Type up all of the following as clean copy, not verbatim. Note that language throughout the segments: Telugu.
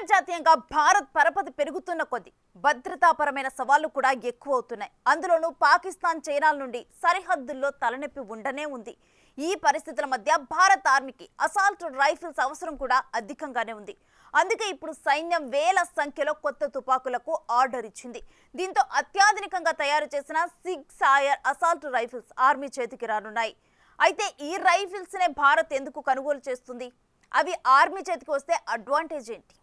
అంతర్జాతీయంగా భారత్ పరపతి పెరుగుతున్న కొద్దీ భద్రతాపరమైన సవాళ్లు కూడా ఎక్కువ అవుతున్నాయి. అందులోనూ పాకిస్తాన్ చైనాల నుండి సరిహద్దుల్లో తలనొప్పి ఉండనే ఉంది. ఈ పరిస్థితుల మధ్య భారత్ ఆర్మీకి అసాల్ట్ రైఫిల్స్ అవసరం కూడా అధికంగానే ఉంది. అందుకే ఇప్పుడు సైన్యం వేల సంఖ్యలో కొత్త తుపాకులకు ఆర్డర్ ఇచ్చింది. దీంతో అత్యాధునికంగా తయారు చేసిన సిగ్జైర్ అసాల్ట్ రైఫిల్స్ ఆర్మీ చేతికి రానున్నాయి. అయితే ఈ రైఫిల్స్ నే భారత్ ఎందుకు కొనుగోలు చేస్తుంది? అవి ఆర్మీ చేతికి వస్తే అడ్వాంటేజ్ ఏంటి?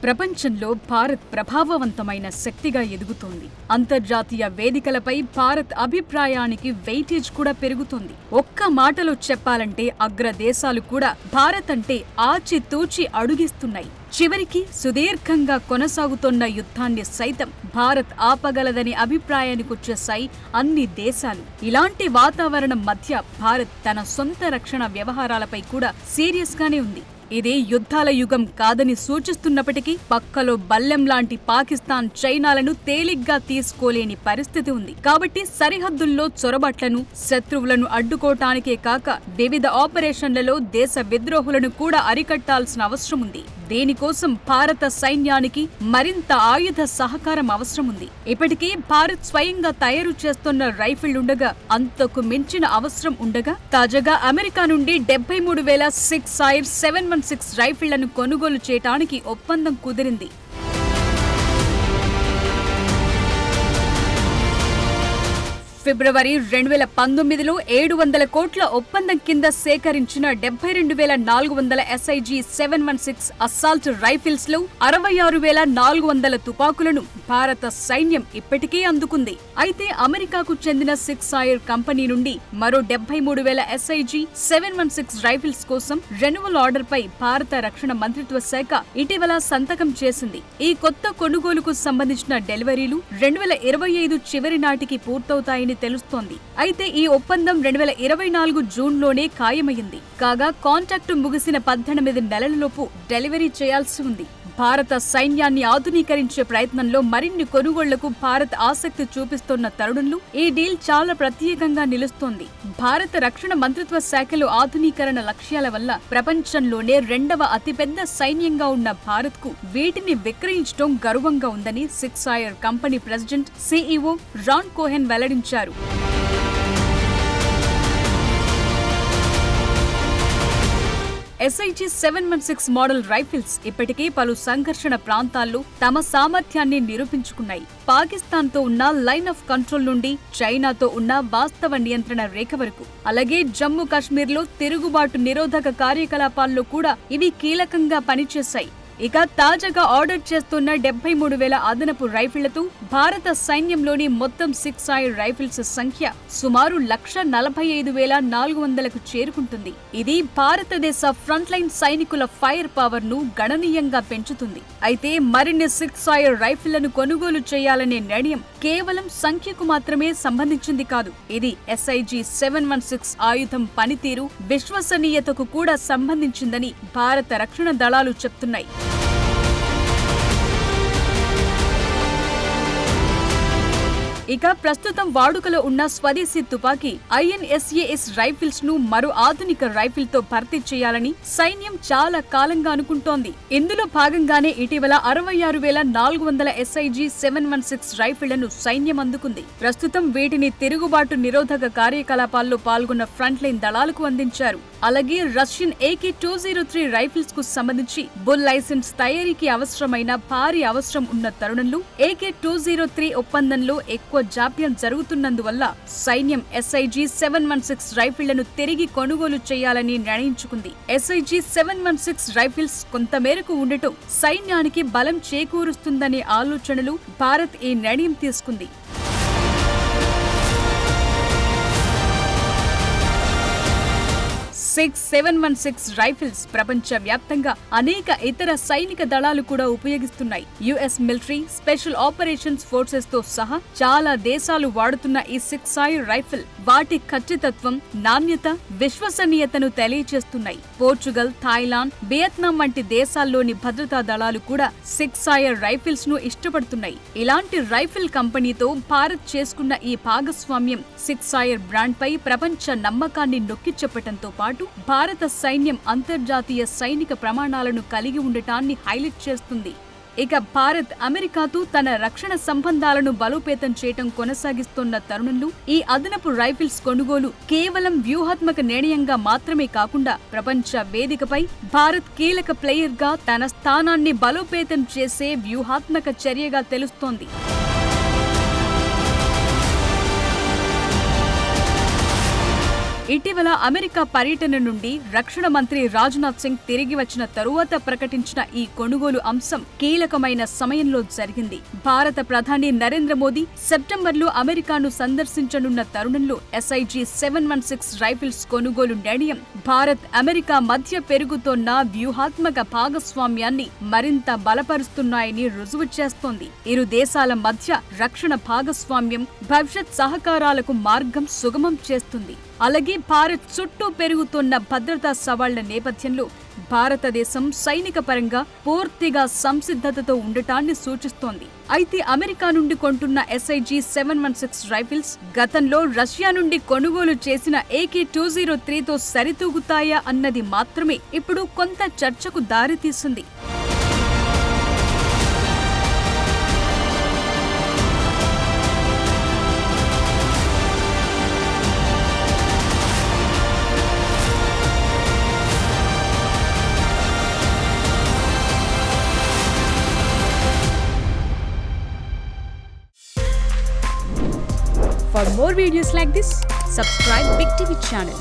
ప్రపంచంలో భారత్ ప్రభావవంతమైన శక్తిగా ఎదుగుతోంది. అంతర్జాతీయ వేదికలపై భారత్ అభిప్రాయానికి వెయిటేజ్ కూడా పెరుగుతోంది. ఒక్క మాటలో చెప్పాలంటే అగ్రదేశాలు కూడా భారత్ అంటే ఆచితూచి అడుగిస్తున్నాయి. చివరికి సుదీర్ఘంగా కొనసాగుతున్న యుద్ధాన్ని సైతం భారత్ ఆపగలదని అభిప్రాయానికొచ్చేశాయి అన్ని దేశాలు. ఇలాంటి వాతావరణం మధ్య భారత్ తన సొంత రక్షణ వ్యవహారాలపై కూడా సీరియస్ గానే ఉంది. ఇది యుద్ధాల యుగం కాదని సూచిస్తున్నప్పటికీ పక్కలో బల్లెం లాంటి పాకిస్తాన్ చైనాలను తేలిగ్గా తీసుకోలేని పరిస్థితి ఉంది. కాబట్టి సరిహద్దుల్లో చొరబాట్లను శత్రువులను అడ్డుకోవటానికే కాక వివిధ ఆపరేషన్లలో దేశ విద్రోహులను కూడా అరికట్టాల్సిన అవసరం ఉంది. దీనికోసం భారత సైన్యానికి మరింత ఆయుధ సహకారం అవసరం ఉంది. ఇప్పటికీ భారత్ స్వయంగా తయారు చేస్తున్న రైఫిల్ ఉండగా అంతకు మించిన అవసరం ఉండగా తాజాగా అమెరికా నుండి 73,000 సిగ్జైర్ 716 రైఫిళ్లను కొనుగోలు చేయడానికి ఒప్పందం కుదిరింది. ఫిబ్రవరి 2019లో 700 కోట్ల ఒప్పందం కింద సేకరించిన 72,400 SIG 716 అస్సాల్ట్ రైఫిల్స్ లో 66,400 తుపాకులను భారత సైన్యం ఇప్పటికే అందుకుంది. అయితే అమెరికాకు చెందిన సిగ్జైర్ కంపెనీ నుండి మరో 73,000 SIG 716 రైఫిల్స్ కోసం రెన్యువల్ ఆర్డర్ పై భారత రక్షణ మంత్రిత్వ శాఖ ఇటీవల సంతకం చేసింది. ఈ కొత్త కొనుగోలుకు సంబంధించిన డెలివరీలు 2025 చివరి నాటికి పూర్తవుతాయని తెలుస్తోంది. అయితే ఈ ఒప్పందం 2024 జూన్లోనే ఖాయమైంది. కాగా కాంట్రాక్టు ముగిసిన 18 నెలలలోపు డెలివరీ చేయాల్సి ఉంది. భారత సైన్యాన్ని ఆధునీకరించే ప్రయత్నంలో మరిన్ని కొనుగోళ్లకు భారత్ ఆసక్తి చూపిస్తున్న తరుణంలో ఈ డీల్ చాలా ప్రత్యేకంగా నిలుస్తోంది. భారత రక్షణ మంత్రిత్వ శాఖలో ఆధునీకరణ లక్ష్యాల వల్ల ప్రపంచంలోనే 2వ అతిపెద్ద సైన్యంగా ఉన్న భారత్ కు వీటిని విక్రయించడం గర్వంగా ఉందని సిగ్జైర్ కంపెనీ ప్రెసిడెంట్ CEO రాన్ కోహెన్ వెల్లడించారు. SIG 716 మోడల్ రైఫిల్స్ ఇప్పటికే పలు సంఘర్షణ ప్రాంతాల్లో తమ సామర్థ్యాన్ని నిరూపించుకున్నాయి. పాకిస్తాన్తో ఉన్న లైన్ ఆఫ్ కంట్రోల్ నుండి చైనాతో ఉన్న వాస్తవ నియంత్రణ రేఖ వరకు, అలాగే జమ్మూ కాశ్మీర్లో తిరుగుబాటు నిరోధక కార్యకలాపాల్లో కూడా ఇవి కీలకంగా పనిచేశాయి. ఇక తాజాగా ఆర్డర్ చేస్తున్న 73,000 అదనపు రైఫిళ్లతో భారత సైన్యంలోని మొత్తం సిగ్జైర్ రైఫిల్స్ సంఖ్య సుమారు 145,400కు చేరుకుంటుంది. ఇది భారతదేశ ఫ్రంట్ లైన్ సైనికుల ఫైర్ పవర్ ను గణనీయంగా పెంచుతుంది. అయితే మరిన్ని సిగ్జైర్ రైఫిళ్లను కొనుగోలు చేయాలనే నిర్ణయం కేవలం సంఖ్యకు మాత్రమే సంబంధించింది కాదు. ఇది SIG 716 ఆయుధం పనితీరు, విశ్వసనీయతకు కూడా సంబంధించిందని భారత రక్షణ దళాలు చెప్తున్నాయి. ఇక ప్రస్తుతం వాడుకలో ఉన్న స్వదేశీ తుపాకీ INSAS రైఫిల్స్ ను మరో ఆధునిక రైఫిల్ తో భర్తీ చేయాలని సైన్యం చాలా కాలంగా అనుకుంటోంది. ఇందులో భాగంగానే ఇటీవల 66,400 SIG 716 రైఫిళ్లను సైన్యం అందుకుంది. ప్రస్తుతం వీటిని తిరుగుబాటు నిరోధక కార్యకలాపాల్లో పాల్గొన్న ఫ్రంట్ లైన్ దళాలకు అందించారు. అలాగే రష్యన్ AK-203 రైఫిల్స్ కు సంబంధించి బుల్ లైసెన్స్ తయారీకి అవసరమైన భారీ అవసరం ఉన్న తరుణంలో AK-203 ఒప్పందంలో ఎక్కువ జాప్యం జరుగుతున్నందువల్ల సైన్యం SIG 716 రైఫిళ్లను తిరిగి కొనుగోలు చేయాలని నిర్ణయించుకుంది. SIG 716 రైఫిల్స్ కొంతమేరకు ఉండటం సైన్యానికి బలం చేకూరుస్తుందనే ఆలోచనలు భారత్ ఈ నిర్ణయం తీసుకుంది. 716 రైఫిల్స్ ప్రపంచ వ్యాప్తంగా అనేక ఇతర సైనిక దళాలు కూడా ఉపయోగిస్తున్నాయి. US military, special operations forces తో సహా చాలా దేశాలు వాడుతున్న ఈ 6i రైఫిల్ వాటి ఖచ్చితత్వం, నాణ్యత, విశ్వసనీయతను తెలియజేస్తున్నాయి. పోర్చుగల్, థాయిలాండ్, వియత్నాం వంటి దేశాల్లోని భద్రతా దళాలు కూడా 6i రైఫిల్స్ ను ఇష్టపడుతున్నాయి. ఇలాంటి రైఫిల్ కంపెనీతో భారత్ చేసుకున్న ఈ భాగస్వామ్యం 6i బ్రాండ్ పై ప్రపంచ నమ్మకాన్ని నొక్కి చెప్పటంతో పాటు భారత సైన్యం అంతర్జాతీయ సైనిక ప్రమాణాలను కలిగి ఉండటాన్ని హైలైట్ చేస్తుంది. ఇక భారత్ అమెరికాతో తన రక్షణ సంబంధాలను బలోపేతం చేయటం కొనసాగిస్తున్న తరుణంలో ఈ అదనపు రైఫిల్స్ కొనుగోలు కేవలం వ్యూహాత్మక నిర్ణయంగా మాత్రమే కాకుండా ప్రపంచ వేదికపై భారత్ కీలక ప్లేయర్ గా తన స్థానాన్ని బలోపేతం చేసే వ్యూహాత్మక చర్యగా తెలుస్తోంది. ఇటీవల అమెరికా పర్యటన నుండి రక్షణ మంత్రి రాజ్నాథ్ సింగ్ తిరిగి వచ్చిన తరువాత ప్రకటించిన ఈ కొనుగోలు అంశం కీలకమైన సమయంలో జరిగింది. భారత ప్రధాని నరేంద్ర మోదీ సెప్టెంబర్లో అమెరికాను సందర్శించనున్న తరుణంలో SIG 716 రైఫిల్స్ కొనుగోలు నిర్ణయం భారత్, అమెరికా మధ్య పెరుగుతోన్న వ్యూహాత్మక భాగస్వామ్యాన్ని మరింత బలపరుస్తున్నాయని రుజువు చేస్తోంది. ఇరు దేశాల మధ్య రక్షణ భాగస్వామ్యం భవిష్యత్ సహకారాలకు మార్గం సుగమం చేస్తుంది. అలాగే భారత్ చుట్టూ పెరుగుతున్న భద్రతా సవాళ్ల నేపథ్యంలో భారతదేశం సైనిక పరంగా పూర్తిగా సంసిద్ధతతో ఉండటాన్ని సూచిస్తోంది. అయితే అమెరికా నుండి కొంటున్న SIG 716 రైఫిల్స్ గతంలో రష్యా నుండి కొనుగోలు చేసిన AK-203తో సరితూగుతాయా అన్నది మాత్రమే ఇప్పుడు కొంత చర్చకు దారితీసింది. For more videos like this, subscribe Big TV channel.